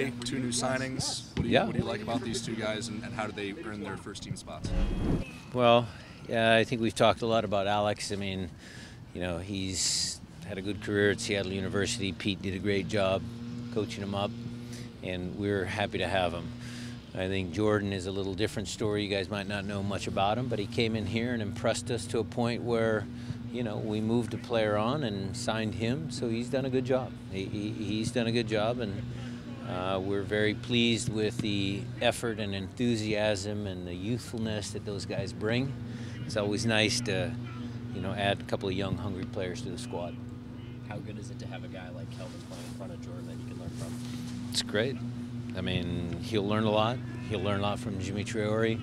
today, 2 new signings. What do you like about these 2 guys, and how did they earn their first team spots? Well, yeah, I think we've talked a lot about Alex. I mean, you know, he's had a good career at Seattle University. Pete did a great job coaching him up, and we're happy to have him. I think Jordan is a little different story. You guys might not know much about him, but he came in here and impressed us to a point where, you know, we moved a player on and signed him, so he's done a good job. He's done a good job, and we're very pleased with the effort and enthusiasm and the youthfulness that those guys bring. It's always nice to, you know, add a couple of young, hungry players to the squad. How good is it to have a guy like Kelvin playing in front of Jordan that you can learn from? It's great. I mean, he'll learn a lot. He'll learn a lot from Jimmy Traore.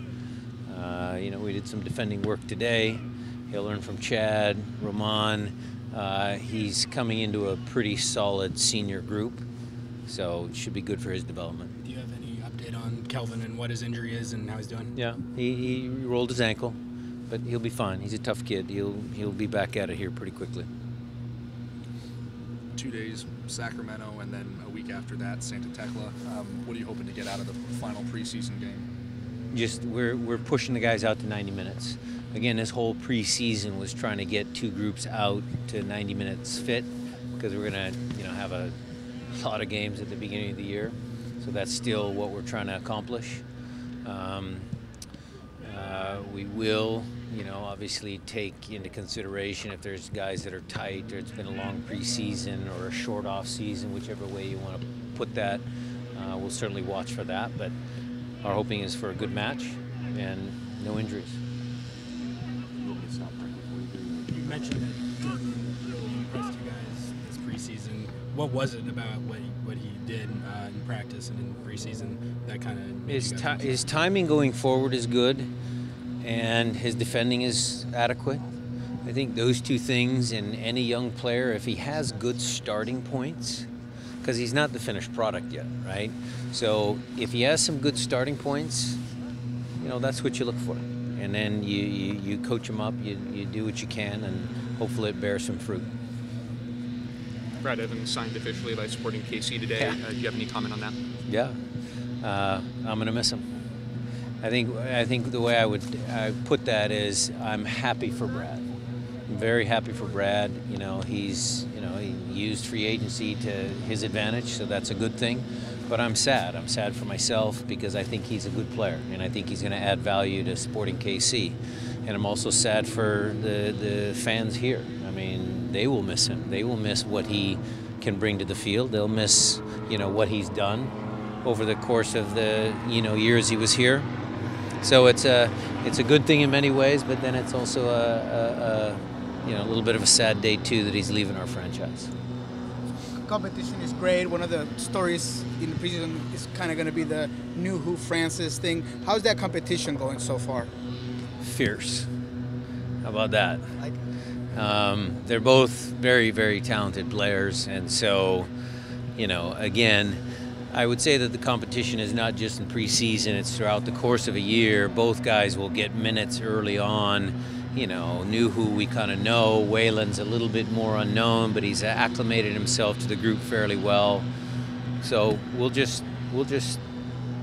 You know, we did some defending work today. He'll learn from Chad, Roman. He's coming into a pretty solid senior group, so it should be good for his development. Do you have any update on Kelvin and what his injury is and how he's doing? Yeah, he rolled his ankle, but he'll be fine. He's a tough kid. He'll be back at it here pretty quickly. 2 days, Sacramento, and then a week after that, Santa Tecla. What are you hoping to get out of the final preseason game? Just we're pushing the guys out to 90 minutes. Again, this whole preseason was trying to get 2 groups out to 90 minutes fit, because we're gonna, you know, have a lot of games at the beginning of the year. So that's still what we're trying to accomplish. We will, you know, obviously take into consideration if there's guys that are tight, or it's been a long preseason or a short off season, whichever way you want to put that. We'll certainly watch for that, but our hoping is for a good match and no injuries. You mentioned that Jordan really impressed you guys this preseason. What was it about what he did in practice and in preseason that kind of his timing going forward is good, and his defending is adequate. I think those 2 things in any young player, if he has good starting points, because he's not the finished product yet, right? So if he has some good starting points, you know, that's what you look for. And then you coach him up, you do what you can, and hopefully it bears some fruit. Brad Evans signed officially by Sporting KC today. Yeah. Do you have any comment on that? Yeah, I'm gonna miss him. I think the way I put that is I'm happy for Brad. I'm very happy for Brad. You know, he used free agency to his advantage, so that's a good thing. But I'm sad. I'm sad for myself because I think he's a good player, and I think he's going to add value to Sporting KC. And I'm also sad for the fans here. I mean, they will miss him. They will miss what he can bring to the field. They'll miss, you know, what he's done over the course of the, you know, years he was here. So it's a good thing in many ways, but then it's also a little bit of a sad day too that he's leaving our franchise. Competition is great. One of the stories in the preseason is kind of going to be the new Who Francis thing. How's that competition going so far? Fierce. How about that? They're both very, very talented players, and so, you know, again, I would say that the competition is not just in preseason, it's throughout the course of a year. Both guys will get minutes early on. You know, New Who we kind of know. Waylon's a little bit more unknown, but he's acclimated himself to the group fairly well. So we'll just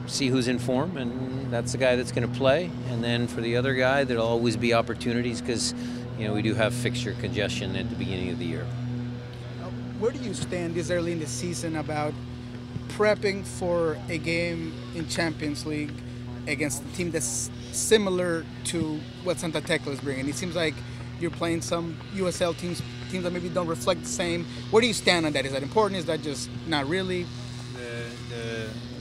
see who's in form, and that's the guy that's going to play. And then for the other guy, there'll always be opportunities because, you know, we do have fixture congestion at the beginning of the year. Where do you stand this early in the season about prepping for a game in Champions League against a team that's similar to what Santa Tecla is bringing? It seems like you're playing some USL teams that maybe don't reflect the same. Where do you stand on that? Is that important? Is that just not really?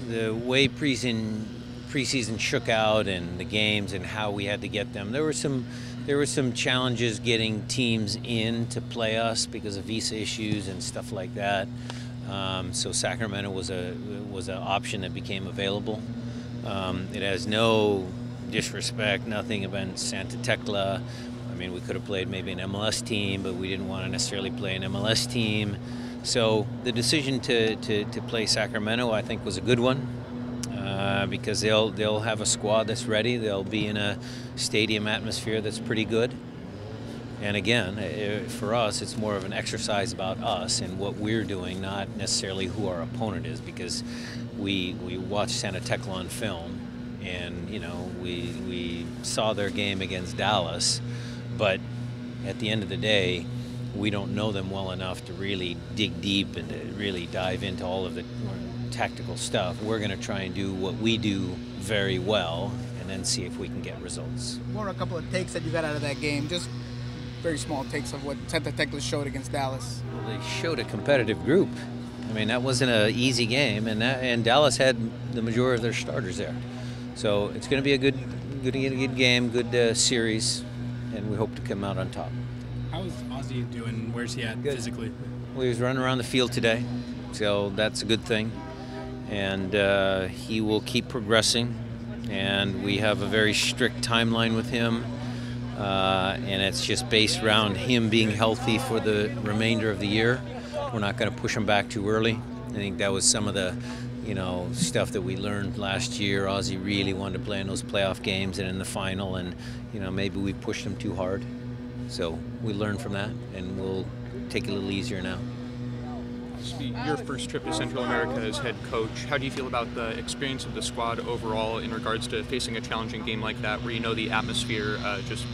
The way preseason shook out and the games and how we had to get them, there were some challenges getting teams in to play us because of visa issues and stuff like that. So Sacramento was an option that became available. It has no disrespect, nothing about Santa Tecla. I mean, we could have played maybe an MLS team, but we didn't want to necessarily play an MLS team. So the decision to play Sacramento, I think, was a good one because they'll have a squad that's ready. They'll be in a stadium atmosphere that's pretty good. And again, for us, it's more of an exercise about us and what we're doing, not necessarily who our opponent is, because we watched Santa Tecla on film, and we saw their game against Dallas, but at the end of the day, we don't know them well enough to really dig deep and to really dive into all of the tactical stuff. We're going to try and do what we do very well, and then see if we can get results. What are a couple of takes that you got out of that game? Just very small takes of what Santa Tecla showed against Dallas. Well, they showed a competitive group. I mean, that wasn't an easy game, and Dallas had the majority of their starters there. So it's going to be a good game, good series, and we hope to come out on top. How is Ozzy doing? Where's he at physically? Well, he was running around the field today, so that's a good thing. And he will keep progressing, and we have a very strict timeline with him, and it's just based around him being healthy for the remainder of the year. We're not going to push him back too early. I think that was some of the stuff that we learned last year. Ozzy really wanted to play in those playoff games and in the final, and maybe we pushed him too hard. So we learned from that, and we'll take it a little easier now. This will be your first trip to Central America as head coach. How do you feel about the experience of the squad overall in regards to facing a challenging game like that, where the atmosphere, just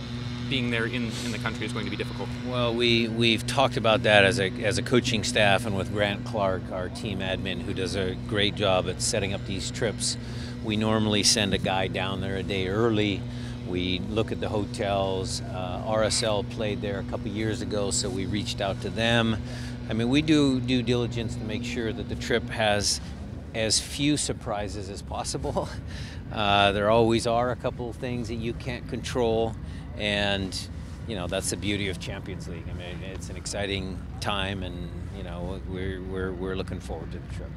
being there in the country, is going to be difficult? Well, we've talked about that as a coaching staff, and with Grant Clark, our team admin, who does a great job at setting up these trips. We normally send a guy down there a day early. We look at the hotels. RSL played there a couple years ago, so we reached out to them. I mean, we do due diligence to make sure that the trip has as few surprises as possible. There always are a couple of things that you can't control, and that's the beauty of Champions League. I mean, it's an exciting time, and we're looking forward to the trip.